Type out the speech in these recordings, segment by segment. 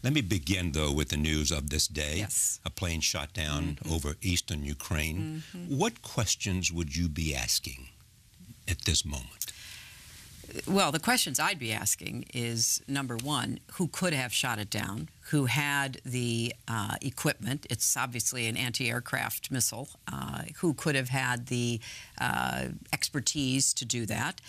Let me begin, though, with the news of this day. Yes. A plane shot down over eastern Ukraine. What questions would you be asking at this moment? Well, the questions I'd be asking is, number one, who could have shot it down? Who had the equipment? It's obviously an anti-aircraft missile. Who could have had the expertise to do that?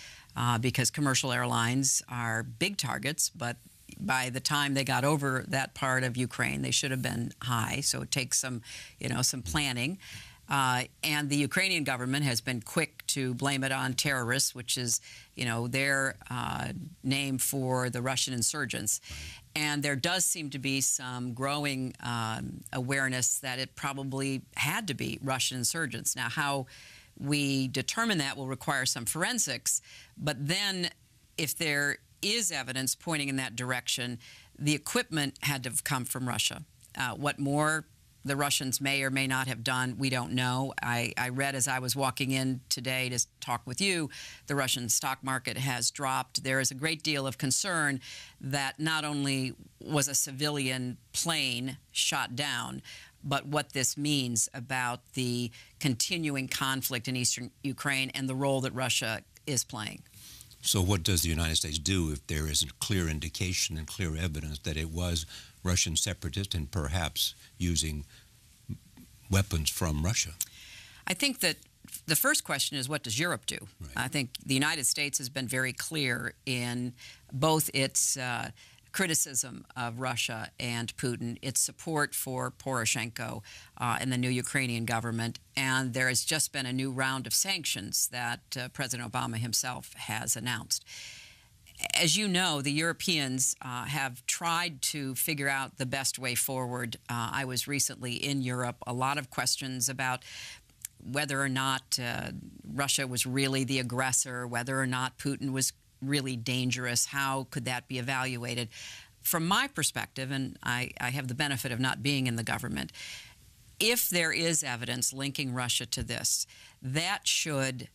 Because commercial airlines are big targets, but by the time they got over that part of Ukraine, they should have been high. So it takes some, some planning. And the Ukrainian government has been quick to blame it on terrorists, which is, their name for the Russian insurgents. And there does seem to be some growing awareness that it probably had to be Russian insurgents. Now, how we determine that will require some forensics, but then if there is evidence pointing in that direction, the equipment had to have come from Russia. What more the Russians may or may not have done, we don't know. I read as I was walking in today to talk with you, the Russian stock market has dropped. There is a great deal of concern that not only was a civilian plane shot down, but what this means about the continuing conflict in eastern Ukraine and the role that Russia is playing. So what does the United States do if there is a clear indication and clear evidence that it was Russian separatists and perhaps using weapons from Russia? I think that the first question is, what does Europe do? Right. I think the United States has been very clear in both its criticism of Russia and Putin, its support for Poroshenko and the new Ukrainian government, and there has just been a new round of sanctions that President Obama himself has announced. As you know, the Europeans have tried to figure out the best way forward. I was recently in Europe. A lot of questions about whether or not Russia was really the aggressor, whether or not Putin was really dangerous, how could that be evaluated? From my perspective, and I have the benefit of not being in the government, if there is evidence linking Russia to this, that should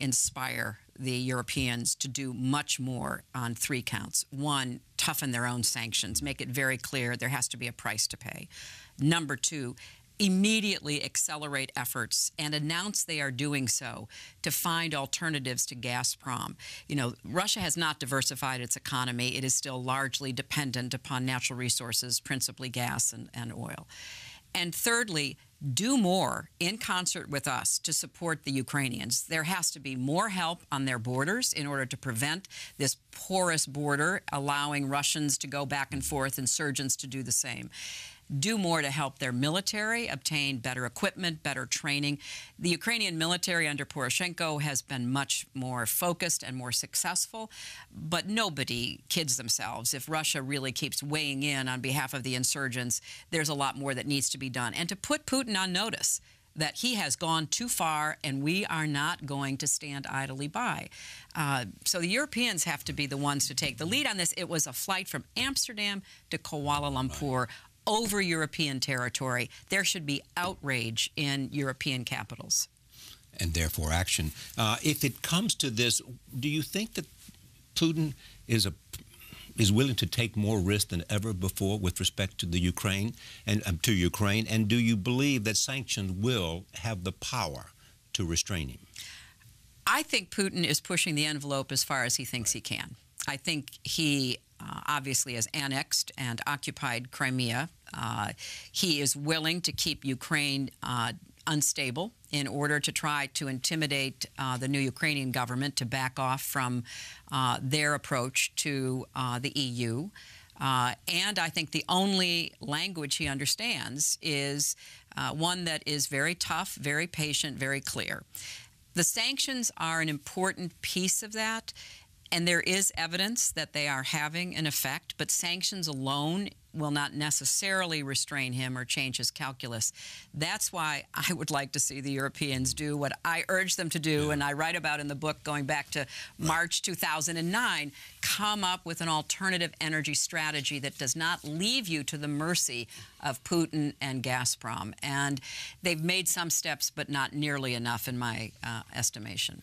inspire the Europeans to do much more on three counts. One, toughen their own sanctions, make it very clear there has to be a price to pay. Number two, immediately accelerate efforts and announce they are doing so to find alternatives to Gazprom. Russia has not diversified its economy. It is still largely dependent upon natural resources, principally gas and oil. And thirdly, do more in concert with us to support the Ukrainians. There has to be more help on their borders in order to prevent this porous border, allowing Russians to go back and forth, insurgents to do the same. Do more to help their military obtain better equipment, better training. The Ukrainian military under Poroshenko has been much more focused and more successful, but nobody kids themselves. If Russia really keeps weighing in on behalf of the insurgents, there's a lot more that needs to be done. And to put Putin on notice that he has gone too far and we are not going to stand idly by. So the Europeans have to be the ones to take the lead on this. It was a flight from Amsterdam to Kuala Lumpur, over European territory. There should be outrage in European capitals. And therefore action. If it comes to this, do you think that Putin is willing to take more risk than ever before with respect to the Ukraine and And do you believe that sanctions will have the power to restrain him? I think Putin is pushing the envelope as far as he thinks he can. I think he obviously has annexed and occupied Crimea. He is willing to keep Ukraine unstable in order to try to intimidate the new Ukrainian government to back off from their approach to the EU. And I think the only language he understands is one that is very tough, very patient, very clear. The sanctions are an important piece of that. And there is evidence that they are having an effect, but sanctions alone will not necessarily restrain him or change his calculus. That's why I would like to see the Europeans do what I urge them to do, and I write about in the book going back to March 2009, come up with an alternative energy strategy that does not leave you to the mercy of Putin and Gazprom. And they've made some steps, but not nearly enough in my estimation.